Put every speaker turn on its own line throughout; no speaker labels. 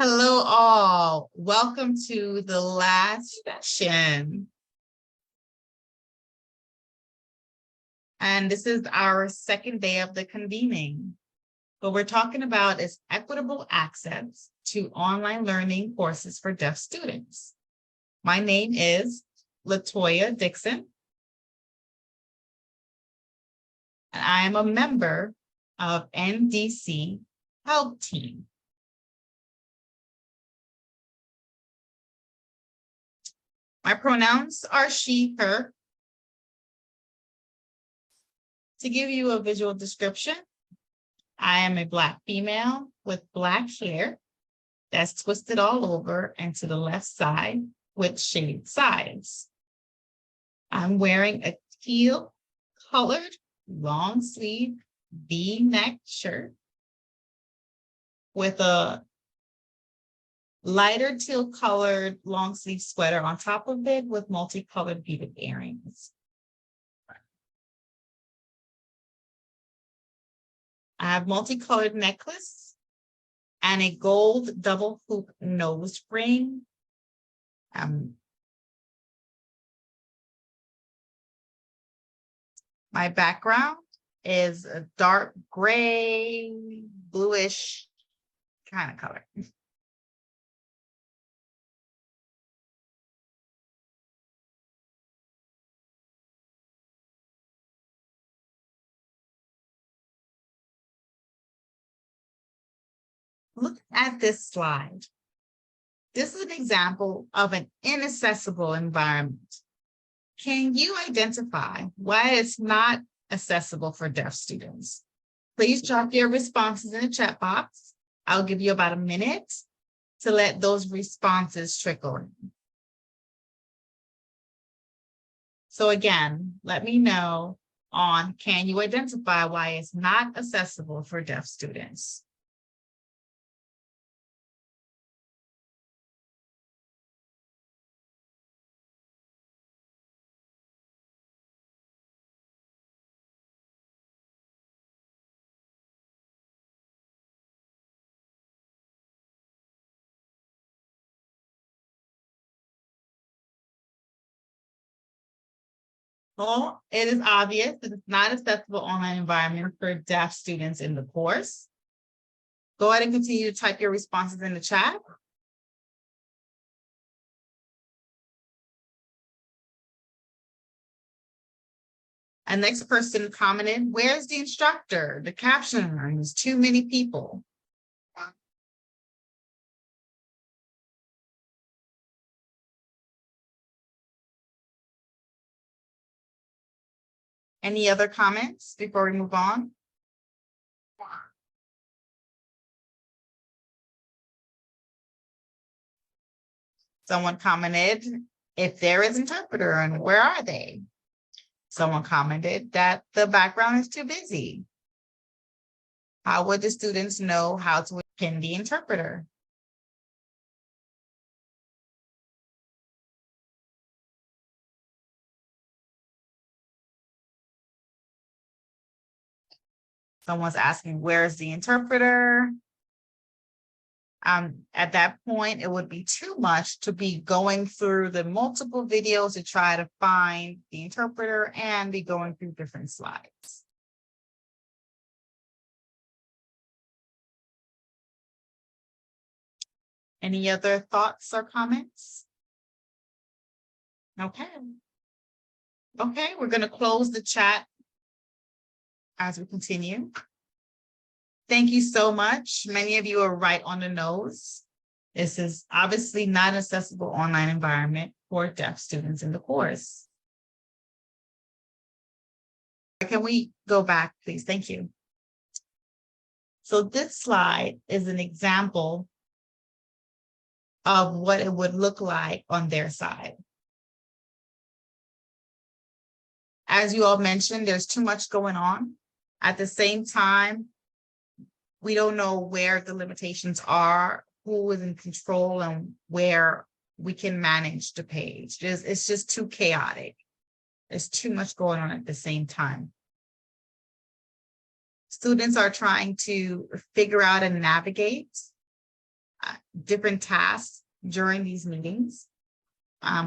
Hello all, welcome to the last session. And this is our second day of the convening. What we're talking about is equitable access to online learning courses for deaf students. My name is Latoya Dixon, and I am a member of NDC Help Team. My pronouns are she, her. To give you a visual description, I am a Black female with Black hair that's twisted all over and to the left side with shaded sides. I'm wearing a teal colored long sleeve V-neck shirt with a lighter teal colored long sleeve sweater on top of it with multicolored beaded earrings. I have multicolored necklace and a gold double hoop nose ring. My background is a dark gray, bluish kind of color. Look at this slide. This is an example of an inaccessible environment. Can you identify why it's not accessible for deaf students? Please drop your responses in the chat box. I'll give you about a minute to let those responses trickle in. So again, let me know on, can you identify why it's not accessible for deaf students? Well, it is obvious that it's not accessible online environment for deaf students in the course. Go ahead and continue to type your responses in the chat. And next person commented, where's the instructor? The captioner, there's too many people. Any other comments before we move on? Someone commented, if there is interpreter, and where are they? Someone commented that the background is too busy. How would the students know how to pin the interpreter? Someone's asking, where's the interpreter? At that point, it would be too much to be going through the multiple videos to try to find the interpreter and be going through different slides. Any other thoughts or comments? Okay. Okay, we're going to close the chat as we continue. Thank you so much. Many of you are right on the nose. This is obviously not an accessible online environment for deaf students in the course. Can we go back, please? Thank you. So this slide is an example of what it would look like on their side. As you all mentioned, there's too much going on. At the same time, we don't know where the limitations are, who is in control, and where we can manage the page. It's just too chaotic. There's too much going on at the same time. Students are trying to figure out and navigate different tasks during these meetings,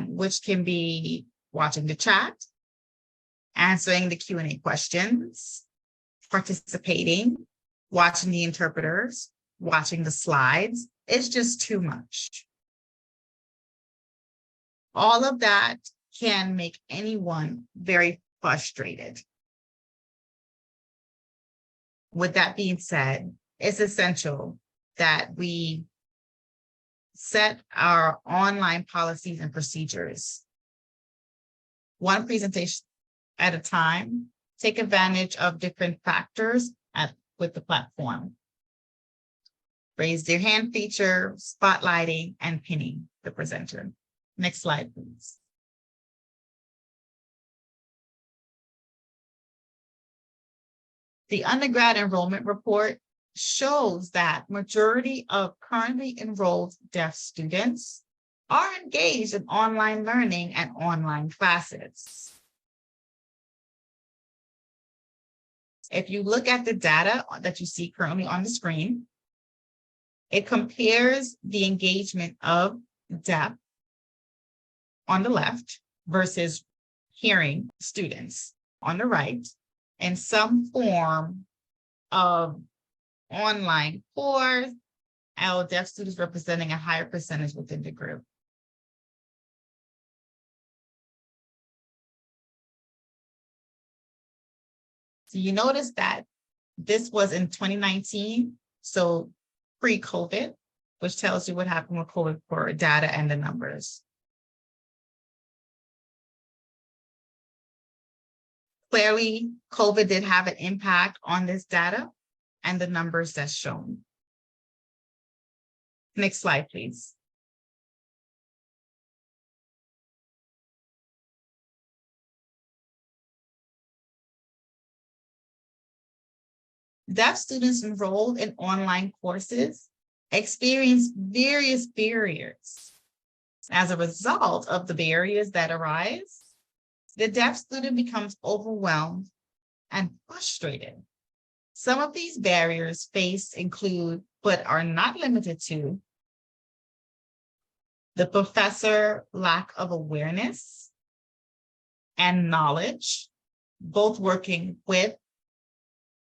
which can be watching the chat, answering the Q&A questions, participating, watching the interpreters, watching the slides. It's just too much. All of that can make anyone very frustrated. With that being said, it's essential that we set our online policies and procedures one presentation at a time, take advantage of different factors with the platform. Raise their hand feature, spotlighting, and pinning the presenter. Next slide, please. The undergrad enrollment report shows that majority of currently enrolled deaf students are engaged in online learning and online classes. If you look at the data that you see currently on the screen, it compares the engagement of deaf on the left versus hearing students on the right in some form of online course, our deaf students representing a higher percentage within the group. So you notice that this was in 2019, so pre-COVID, which tells you what happened with COVID for data and the numbers. Clearly, COVID did have an impact on this data and the numbers that's shown. Next slide, please. Deaf students enrolled in online courses experience various barriers. As a result of the barriers that arise, the deaf student becomes overwhelmed and frustrated. Some of these barriers faced include, but are not limited to, the professor lack of awareness and knowledge, both working with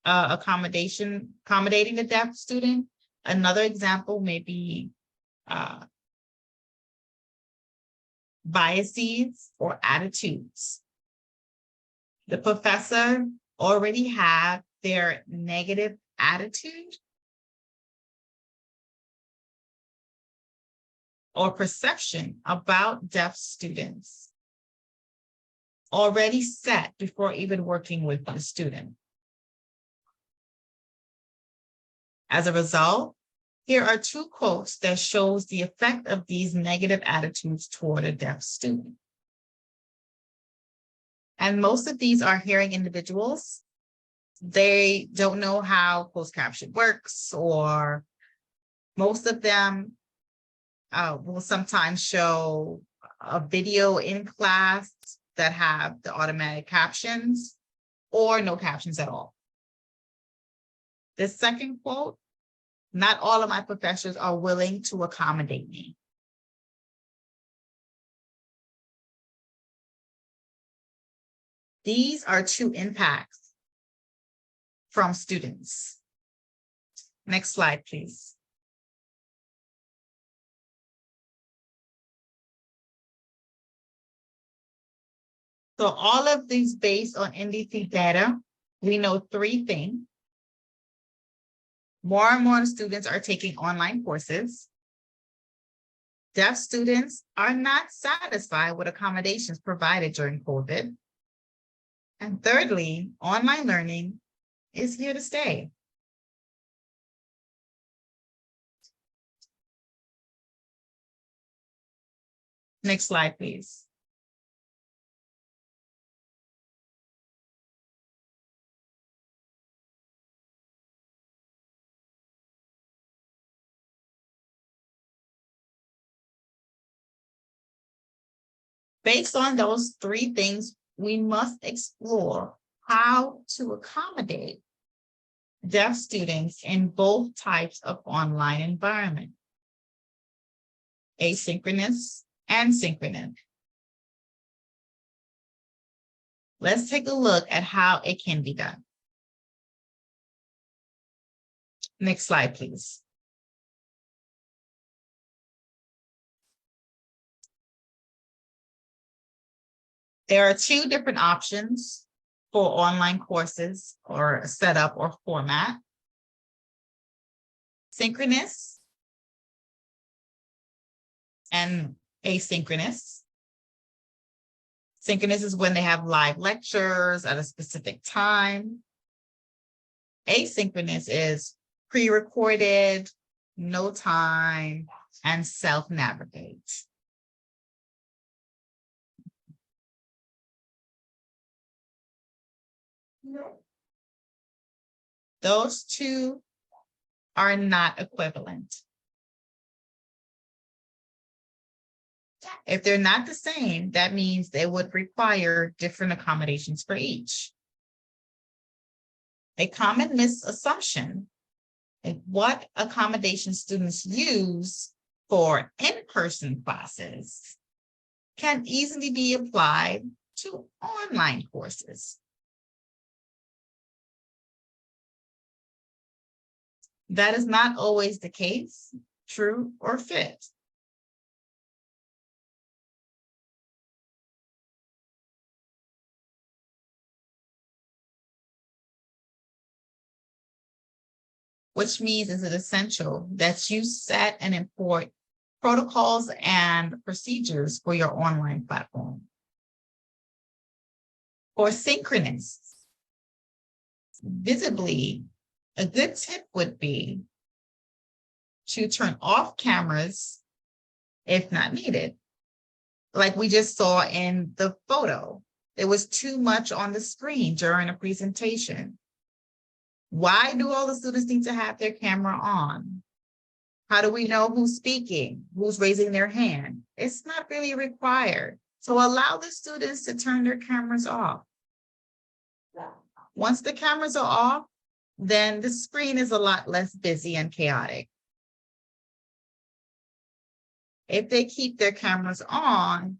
accommodating the deaf student. Another example may be biases or attitudes. The professor already had their negative attitude or perception about deaf students already set before even working with the student. As a result, here are two quotes that shows the effect of these negative attitudes toward a deaf student. And most of these are hearing individuals. They don't know how closed caption works, or most of them will sometimes show a video in class that have the automatic captions or no captions at all. The second quote, not all of my professors are willing to accommodate me. These are two impacts from students. Next slide, please. So all of these based on NDC data, we know three things. More and more students are taking online courses. Deaf students are not satisfied with accommodations provided during COVID. And thirdly, online learning is here to stay. Next slide, please. Based on those three things, we must explore how to accommodate deaf students in both types of online environment. asynchronous, and synchronous. Let's take a look at how it can be done. Next slide, please. There are two different options for online courses or setup or format. Synchronous and asynchronous. Synchronous is when they have live lectures at a specific time. Asynchronous is pre-recorded, no time, and self-navigate. Those two are not equivalent. If they're not the same, that means they would require different accommodations for each. A common misassumption is what accommodation students use for in-person classes can easily be applied to online courses. That is not always the case, true or fit. Which means is it essential that you set and import protocols and procedures for your online platform. For synchronous, visibly, a good tip would be to turn off cameras if not needed. Like we just saw in the photo, there was too much on the screen during a presentation. Why do all the students need to have their camera on? How do we know who's speaking, who's raising their hand? It's not really required. So allow the students to turn their cameras off. Once the cameras are off, then the screen is a lot less busy and chaotic. If they keep their cameras on,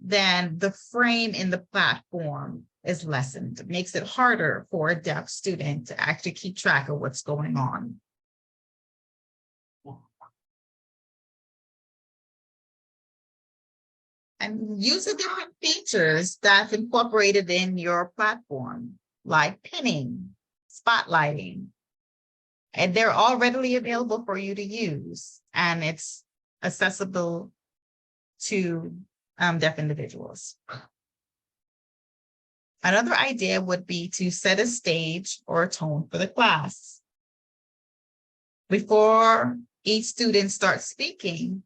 then the frame in the platform is lessened. It makes it harder for a deaf student to actually keep track of what's going on. And use the different features that's incorporated in your platform, like pinning, spotlighting. And they're all readily available for you to use, and it's accessible to deaf individuals. Another idea would be to set a stage or a tone for the class. Before each student starts speaking,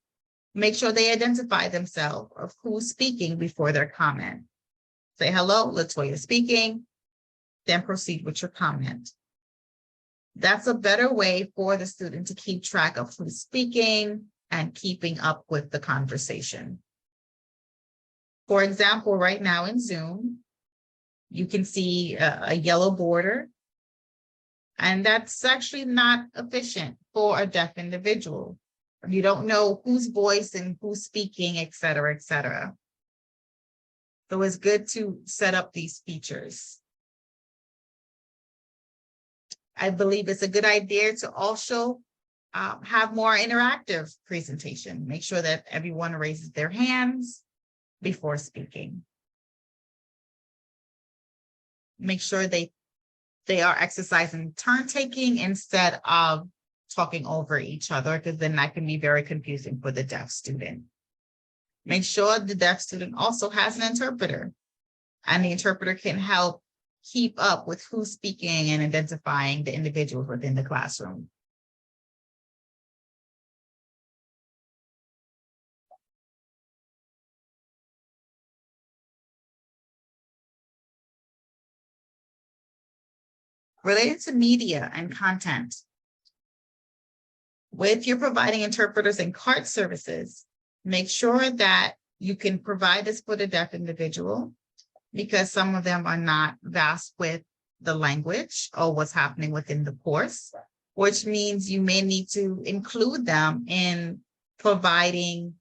make sure they identify themselves of who's speaking before their comment. Say, hello, Latoya speaking, then proceed with your comment. That's a better way for the student to keep track of who's speaking and keeping up with the conversation. For example, right now in Zoom, you can see a yellow border, and that's actually not efficient for a deaf individual. You don't know whose voice and who's speaking, et cetera, et cetera. So it's good to set up these features. I believe it's a good idea to also have more interactive presentation. Make sure that everyone raises their hands before speaking. Make sure they are exercising turn taking instead of talking over each other, because then that can be very confusing for the deaf student. Make sure the deaf student also has an interpreter, and the interpreter can help keep up with who's speaking and identifying the individuals within the classroom. Related to media and content, if you're providing interpreters and cart services, make sure that you can provide this for the deaf individual, because some of them are not vast with the language or what's happening within the course, which means you may need to include them in providing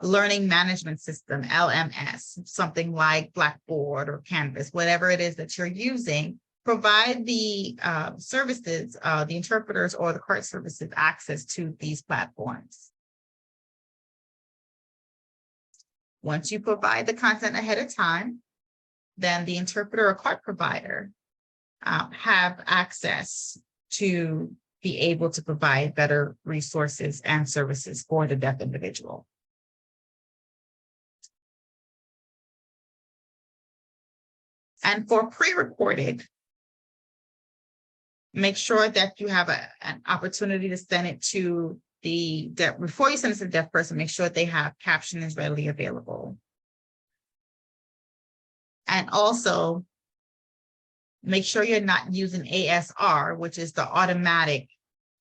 learning management system, LMS, something like Blackboard or Canvas, whatever it is that you're using, provide the services, the interpreters or the cart services access to these platforms. Once you provide the content ahead of time, then the interpreter or cart provider have access to be able to provide better resources and services for the deaf individual. And for pre-recorded, make sure that you have an opportunity to send it to the deaf. Before you send it to the deaf person, make sure they have captioning readily available. And also, make sure you're not using ASR, which is the automatic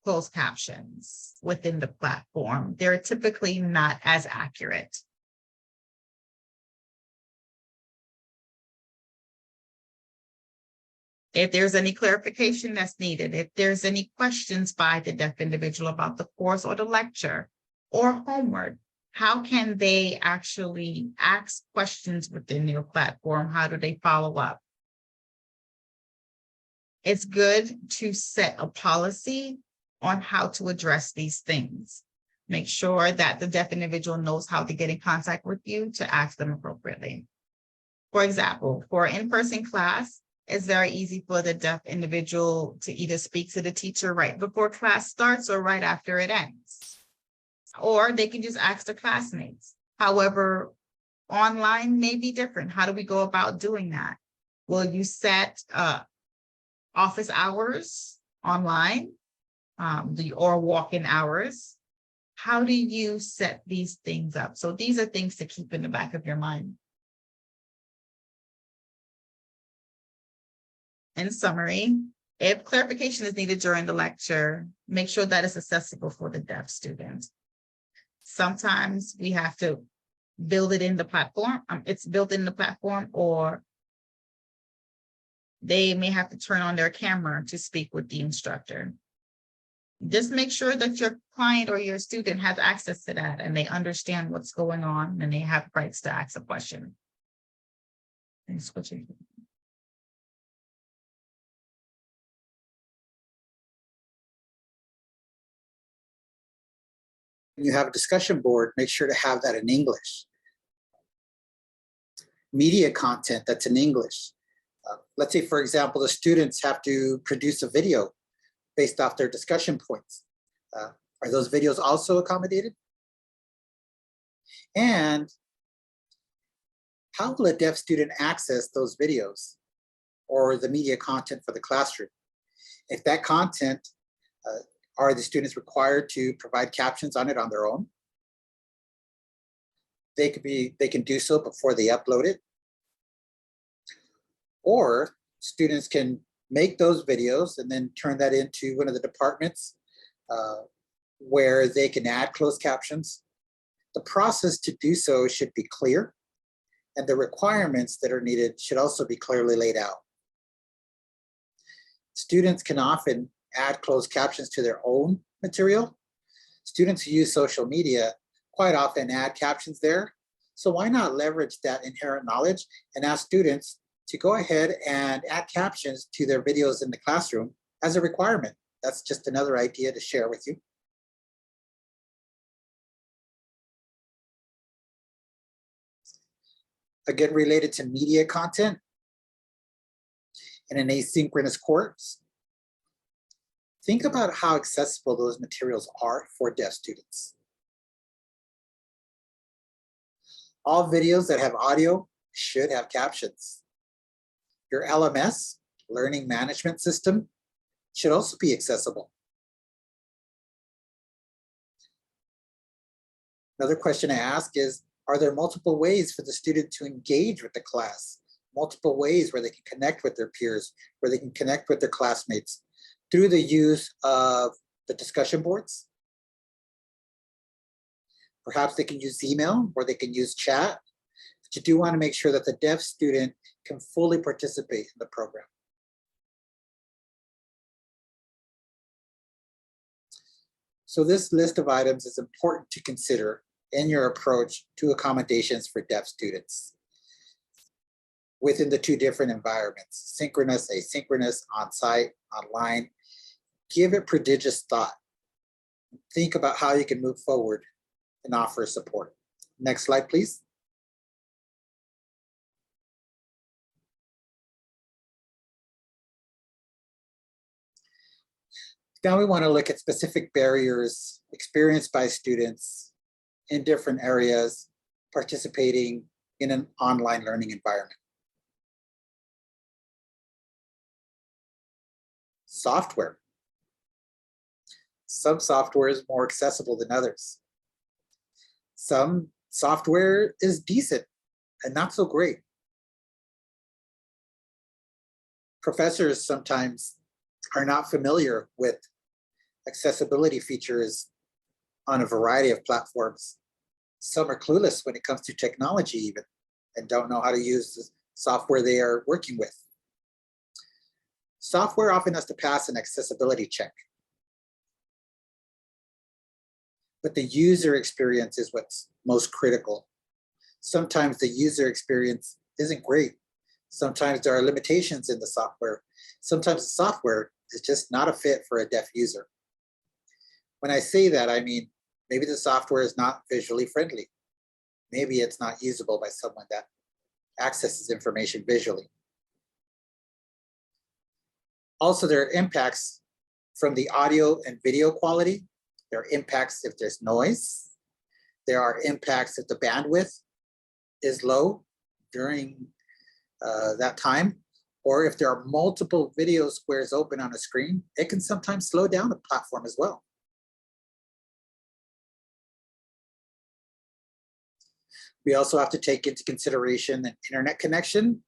closed captions within the platform. They're typically not as accurate. If there's any clarification that's needed, if there's any questions by the deaf individual about the course or the lecture or homework, how can they actually ask questions within your platform? How do they follow up? It's good to set a policy on how to address these things. Make sure that the deaf individual knows how to get in contact with you to ask them appropriately. For example, for an in-person class, it's very easy for the deaf individual to either speak to the teacher right before class starts or right after it ends. Or they can just ask their classmates. However, online may be different. How do we go about doing that? Will you set office hours online or walk-in hours? How do you set these things up? So these are things to keep in the back of your mind. In summary, if clarification is needed during the lecture, make sure that it's accessible for the deaf student. Sometimes we have to build it in the platform. It's built in the platform, or they may have to turn on their camera to speak with the instructor. Just make sure that your client or your student has access to that and they understand what's going on and they have rights to ask a question. And switching.
When you have a discussion board, make sure to have that in English. Media content that's in English. Let's say, for example, the students have to produce a video based off their discussion points. Are those videos also accommodated? And how will a deaf student access those videos or the media content for the classroom? If that content, are the students required to provide captions on it on their own? They can do so before they upload it. Or students can make those videos and then turn that into one of the departments where they can add closed captions. The process to do so should be clear, and the requirements that are needed should also be clearly laid out. Students can often add closed captions to their own material. Students who use social media quite often add captions there. So why not leverage that inherent knowledge and ask students to go ahead and add captions to their videos in the classroom as a requirement? That's just another idea to share with you. Again, related to media content in an asynchronous course, think about how accessible those materials are for deaf students. All videos that have audio should have captions. Your LMS, learning management system, should also be accessible. Another question I ask is, are there multiple ways for the student to engage with the class? Multiple ways where they can connect with their peers, where they can connect with their classmates through the use of the discussion boards? Perhaps they can use email or they can use chat. But you do want to make sure that the deaf student can fully participate in the program. So this list of items is important to consider in your approach to accommodations for deaf students within the two different environments, synchronous, asynchronous, on-site, online. Give it prodigious thought. Think about how you can move forward and offer support. Next slide, please. Now we want to look at specific barriers experienced by students in different areas participating in an online learning environment. Software. Some software is more accessible than others. Some software is decent and not so great. Professors sometimes are not familiar with accessibility features on a variety of platforms. Some are clueless when it comes to technology even, and don't know how to use the software they are working with. Software often has to pass an accessibility check. But the user experience is what's most critical. Sometimes the user experience isn't great. Sometimes there are limitations in the software. Sometimes the software is just not a fit for a deaf user. When I say that, I mean, maybe the software is not visually friendly. Maybe it's not usable by someone that accesses information visually. Also, there are impacts from the audio and video quality. There are impacts if there's noise. There are impacts if the bandwidth is low during that time, or if there are multiple video squares open on a screen, it can sometimes slow down the platform as well. We also have to take into consideration an internet connection.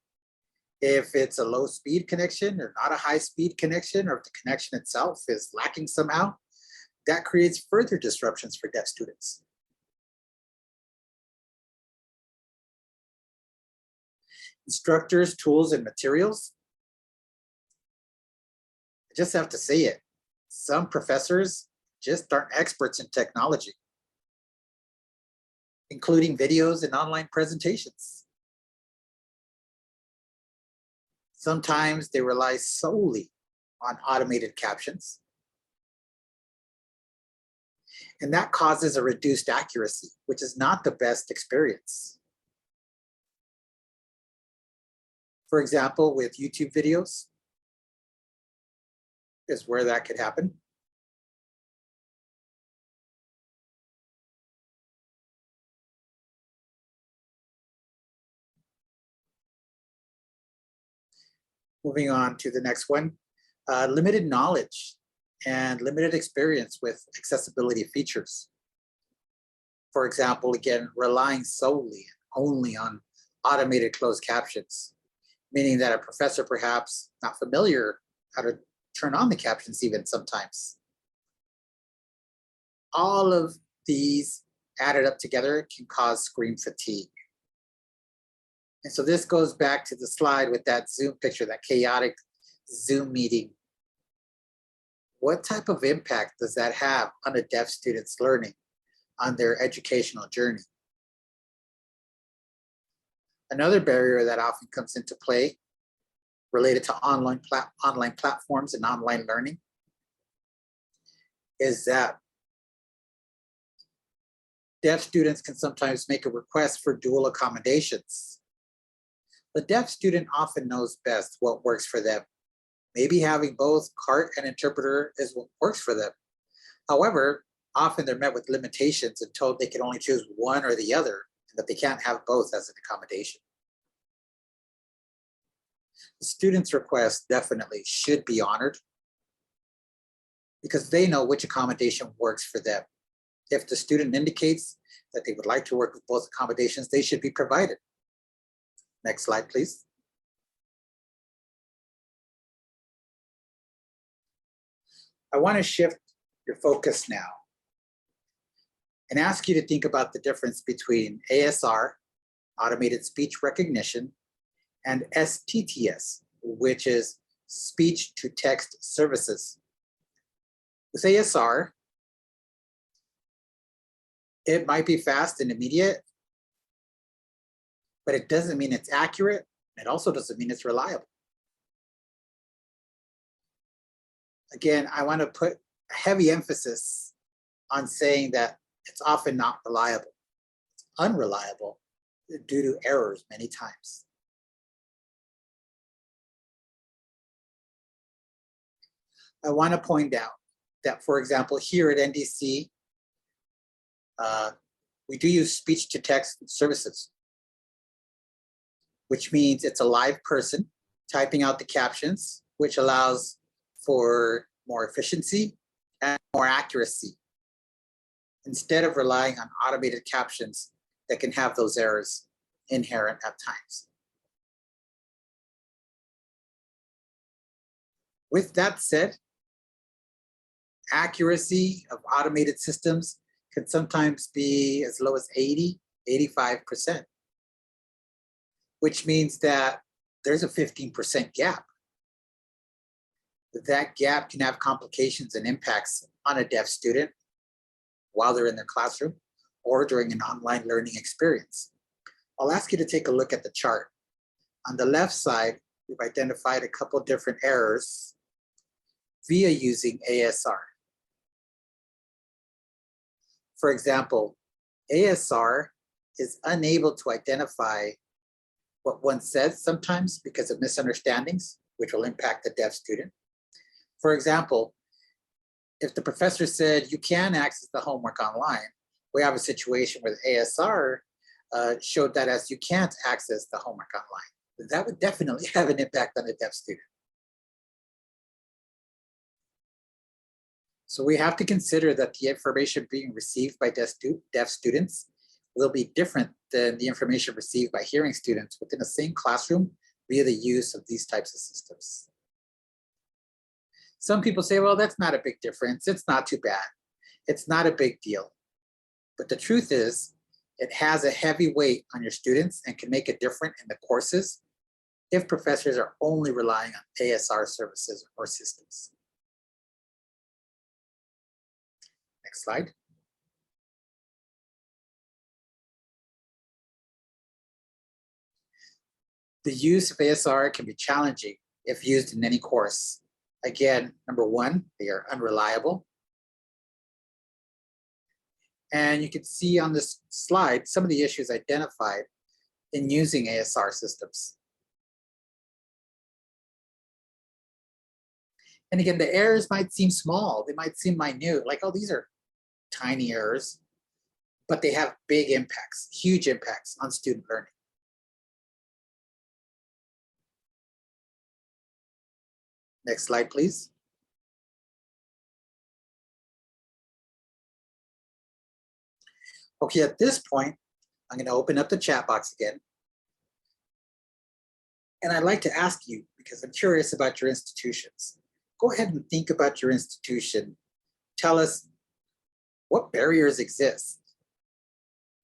If it's a low speed connection or not a high speed connection, or if the connection itself is lacking somehow, that creates further disruptions for deaf students. Instructors, tools, and materials. I just have to say it. Some professors just aren't experts in technology, including videos and online presentations. Sometimes they rely solely on automated captions, and that causes a reduced accuracy, which is not the best experience. For example, with YouTube videos is where that could happen. Moving on to the next one, limited knowledge and limited experience with accessibility features. For example, again, relying solely only on automated closed captions, meaning that a professor perhaps not familiar how to turn on the captions even sometimes. All of these added up together can cause screen fatigue. And so this goes back to the slide with that Zoom picture, that chaotic Zoom meeting. What type of impact does that have on a deaf student's learning, on their educational journey? Another barrier that often comes into play related to online platforms and online learning is that deaf students can sometimes make a request for dual accommodations. The deaf student often knows best what works for them. Maybe having both CART and interpreter is what works for them. However, often they're met with limitations and told they can only choose one or the other, and that they can't have both as an accommodation. The student's request definitely should be honored because they know which accommodation works for them. If the student indicates that they would like to work with both accommodations, they should be provided. Next slide, please. I want to shift your focus now and ask you to think about the difference between ASR, automated speech recognition, and STTS, which is speech to text services. With ASR, It might be fast and immediate, but it doesn't mean it's accurate. It also doesn't mean it's reliable. Again, I want to put a heavy emphasis on saying that it's often not reliable. It's unreliable due to errors many times. I want to point out that, for example, here at NDC, we do use speech-to-text services, which means it's a live person typing out the captions, which allows for more efficiency and more accuracy, instead of relying on automated captions that can have those errors inherent at times. With that said, accuracy of automated systems can sometimes be as low as 80, 85%, which means that there's a 15% gap. That gap can have complications and impacts on a deaf student while they're in their classroom or during an online learning experience. I'll ask you to take a look at the chart. On the left side, we've identified a couple different errors via using ASR. For example, ASR is unable to identify what one says sometimes because of misunderstandings, which will impact the deaf student. For example, if the professor said you can access the homework online, we have a situation where the ASR showed that as you can't access the homework online. That would definitely have an impact on the deaf student. So we have to consider that the information being received by deaf students will be different than the information received by hearing students within the same classroom via the use of these types of systems. Some people say, well, that's not a big difference. It's not too bad. It's not a big deal. But the truth is, it has a heavy weight on your students and can make a difference in the courses if professors are only relying on ASR services or systems. Next slide. The use of ASR can be challenging if used in any course. Again, number one, they are unreliable. And you can see on this slide some of the issues identified in using ASR systems. And again, the errors might seem small. They might seem minute, like, oh, these are tiny errors, but they have big impacts, huge impacts on student learning. Next slide, please. Okay, at this point, I'm going to open up the chat box again. And I'd like to ask you, because I'm curious about your institutions, go ahead and think about your institution. Tell us what barriers exist.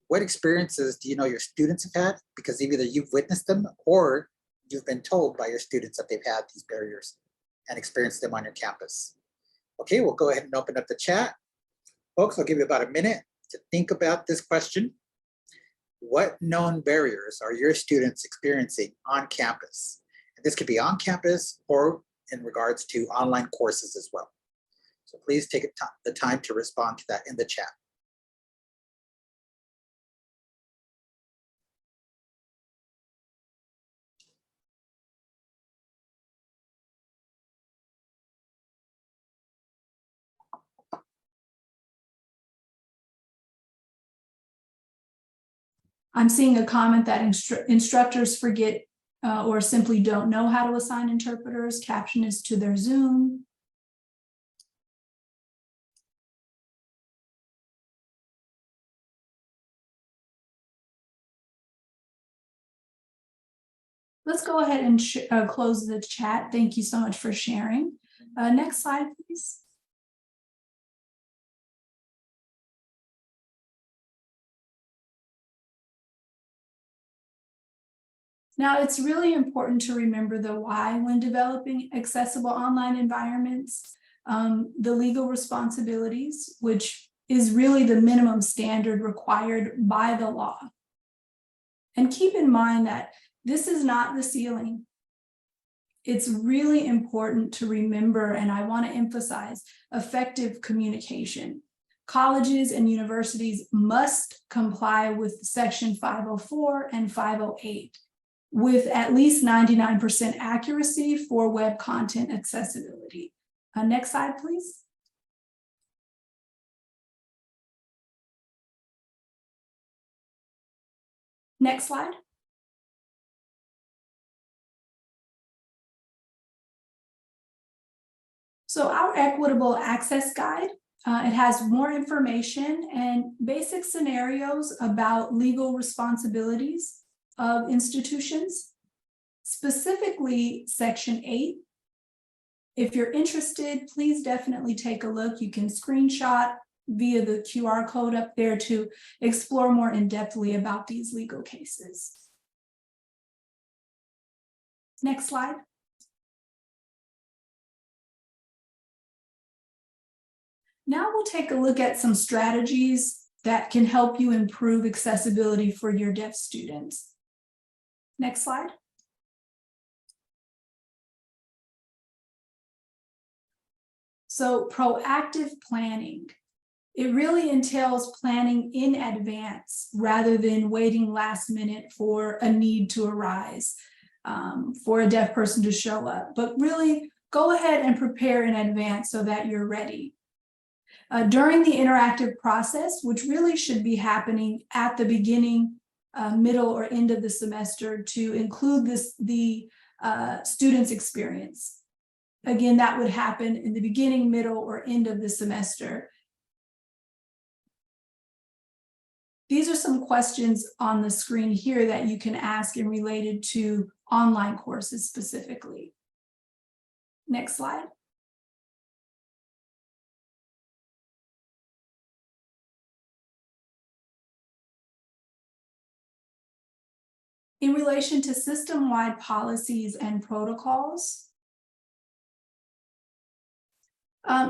What experiences do you know your students have had? Because either you've witnessed them or you've been told by your students that they've had these barriers and experienced them on your campus. Okay, we'll go ahead and open up the chat. Folks, I'll give you about a minute to think about this question. What known barriers are your students experiencing on campus? And this could be on campus or in regards to online courses as well. So please take the time to respond to that in the chat.
I'm seeing a comment that instructors forget or simply don't know how to assign interpreters. Caption is to their Zoom. Let's go ahead and close the chat. Thank you so much for sharing. Next slide, please. Now, it's really important to remember the why when developing accessible online environments, the legal responsibilities, which is really the minimum standard required by the law. And keep in mind that this is not the ceiling. It's really important to remember, and I want to emphasize, effective communication. Colleges and universities must comply with Section 504 and 508 with at least 99% accuracy for web content accessibility. Next slide, please. Next slide. So our Equitable Access Guide, it has more information and basic scenarios about legal responsibilities of institutions, specifically Section 8. If you're interested, please definitely take a look. You can screenshot via the QR code up there to explore more in-depthly about these legal cases. Next slide. Now we'll take a look at some strategies that can help you improve accessibility for your deaf students. Next slide. So proactive planning. It really entails planning in advance rather than waiting last minute for a need to arise, for a deaf person to show up. But really go ahead and prepare in advance so that you're ready. During the interactive process, which really should be happening at the beginning, middle, or end of the semester to include the student's experience. Again, that would happen in the beginning, middle, or end of the semester. These are some questions on the screen here that you can ask and related to online courses specifically. Next slide. In relation to system-wide policies and protocols,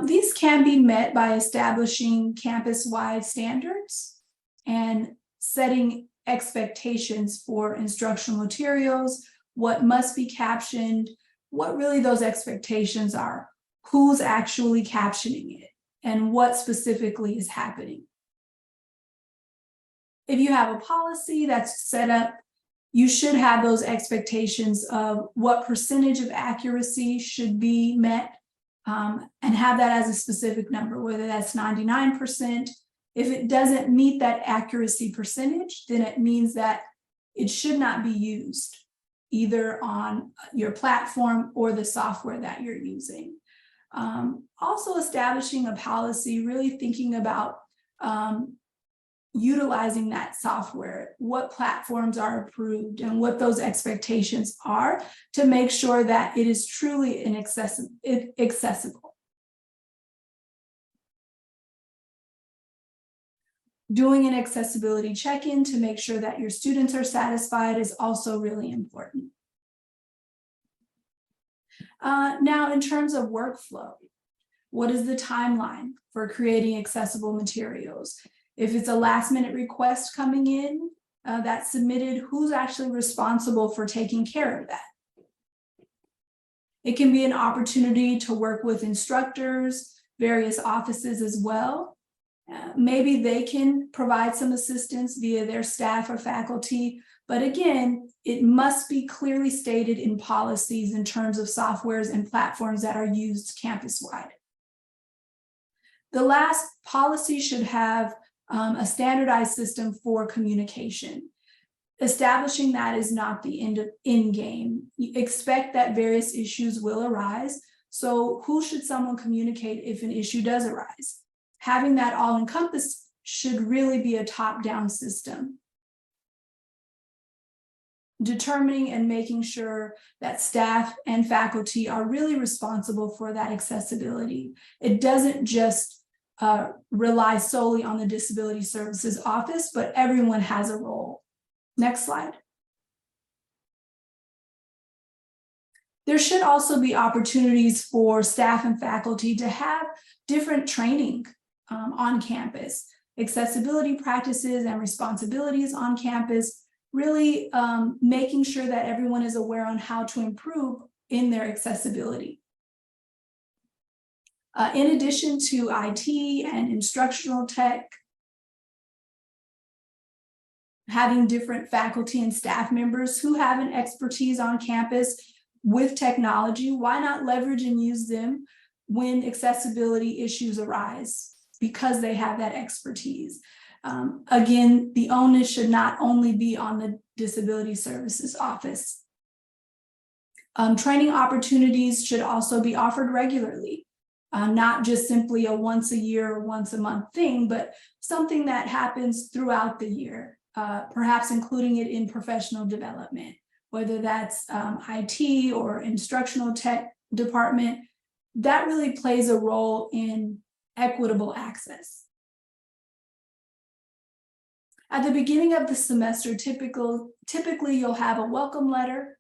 these can be met by establishing campus-wide standards and setting expectations for instructional materials, what must be captioned, what really those expectations are, who's actually captioning it, and what specifically is happening. If you have a policy that's set up, you should have those expectations of what percentage of accuracy should be met, and have that as a specific number, whether that's 99%. If it doesn't meet that accuracy percentage, then it means that it should not be used either on your platform or the software that you're using. Also establishing a policy, really thinking about utilizing that software, what platforms are approved and what those expectations are to make sure that it is truly accessible. Doing an accessibility check-in to make sure that your students are satisfied is also really important. Now, in terms of workflow, what is the timeline for creating accessible materials? If it's a last-minute request coming in that's submitted, who's actually responsible for taking care of that? It can be an opportunity to work with instructors, various offices as well. Maybe they can provide some assistance via their staff or faculty, but again, it must be clearly stated in policies in terms of softwares and platforms that are used campus-wide. The last policy should have a standardized system for communication. Establishing that is not the end game. You expect that various issues will arise. So who should someone communicate if an issue does arise? Having that all encompassed should really be a top-down system. Determining and making sure that staff and faculty are really responsible for that accessibility. It doesn't just rely solely on the Disability Services Office, but everyone has a role. Next slide. There should also be opportunities for staff and faculty to have different training on campus, accessibility practices and responsibilities on campus, really making sure that everyone is aware on how to improve in their accessibility. In addition to IT and instructional tech, having different faculty and staff members who have an expertise on campus with technology, why not leverage and use them when accessibility issues arise because they have that expertise? Again, the onus should not only be on the Disability Services Office. Training opportunities should also be offered regularly, not just simply a once a year or once a month thing, but something that happens throughout the year, perhaps including it in professional development, whether that's IT or instructional tech department. That really plays a role in equitable access. At the beginning of the semester, typically you'll have a welcome letter,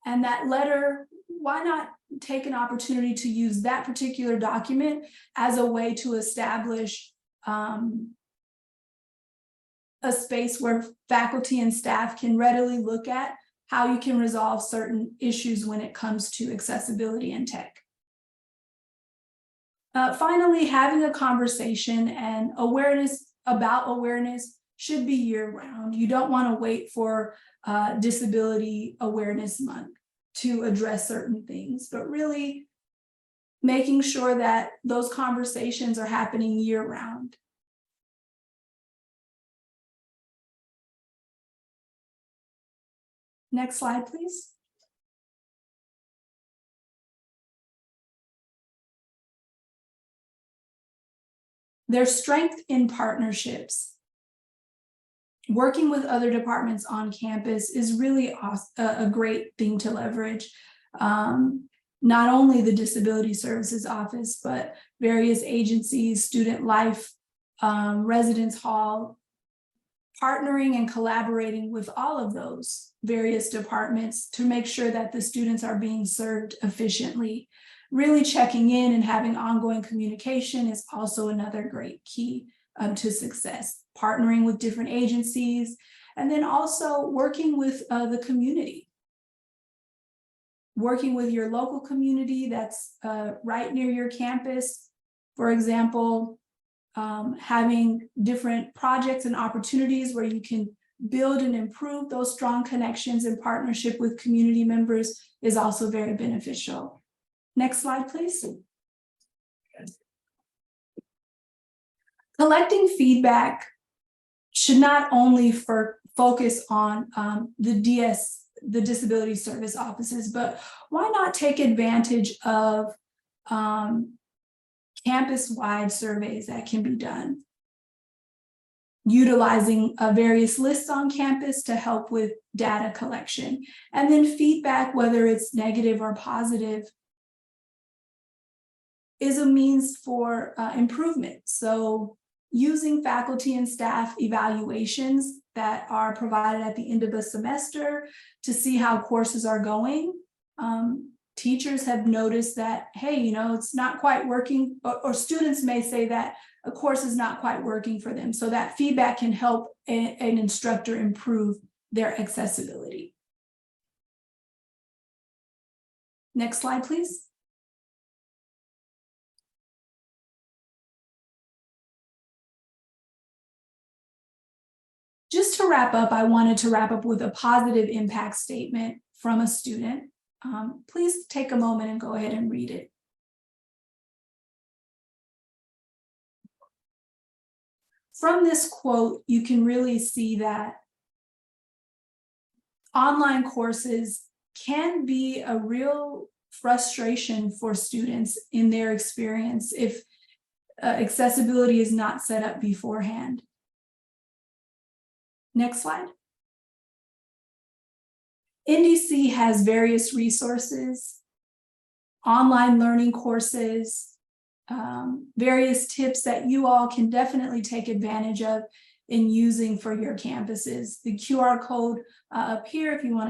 and that letter, why not take an opportunity to use that particular document as a way to establish a space where faculty and staff can readily look at how you can resolve certain issues when it comes to accessibility and tech. Finally, having a conversation and awareness should be year-round. You don't want to wait for Disability Awareness Month to address certain things, but really making sure that those conversations are happening year-round. Next slide, please. There's strength in partnerships. Working with other departments on campus is really a great thing to leverage. Not only the Disability Services Office, but various agencies, student life, residence hall, partnering and collaborating with all of those various departments to make sure that the students are being served efficiently. Really checking in and having ongoing communication is also another great key to success. Partnering with different agencies, and then also working with the community. Working with your local community that's right near your campus. For example, having different projects and opportunities where you can build and improve those strong connections and partnership with community members is also very beneficial. Next slide, please. Collecting feedback should not only focus on the Disability Service Offices, but why not take advantage of campus-wide surveys that can be done, utilizing various lists on campus to help with data collection, and then feedback, whether it's negative or positive, is a means for improvement. So using faculty and staff evaluations that are provided at the end of the semester to see how courses are going. Teachers have noticed that, hey, it's not quite working, or students may say that a course is not quite working for them. So that feedback can help an instructor improve their accessibility. Next slide, please. Just to wrap up, I wanted to wrap up with a positive impact statement from a student. Please take a moment and go ahead and read it. From this quote, you can really see that online courses can be a real frustration for students in their experience if accessibility is not set up beforehand. Next slide. NDC has various resources, online learning courses, various tips that you all can definitely take advantage of in using for your campuses. The QR code up here, if you want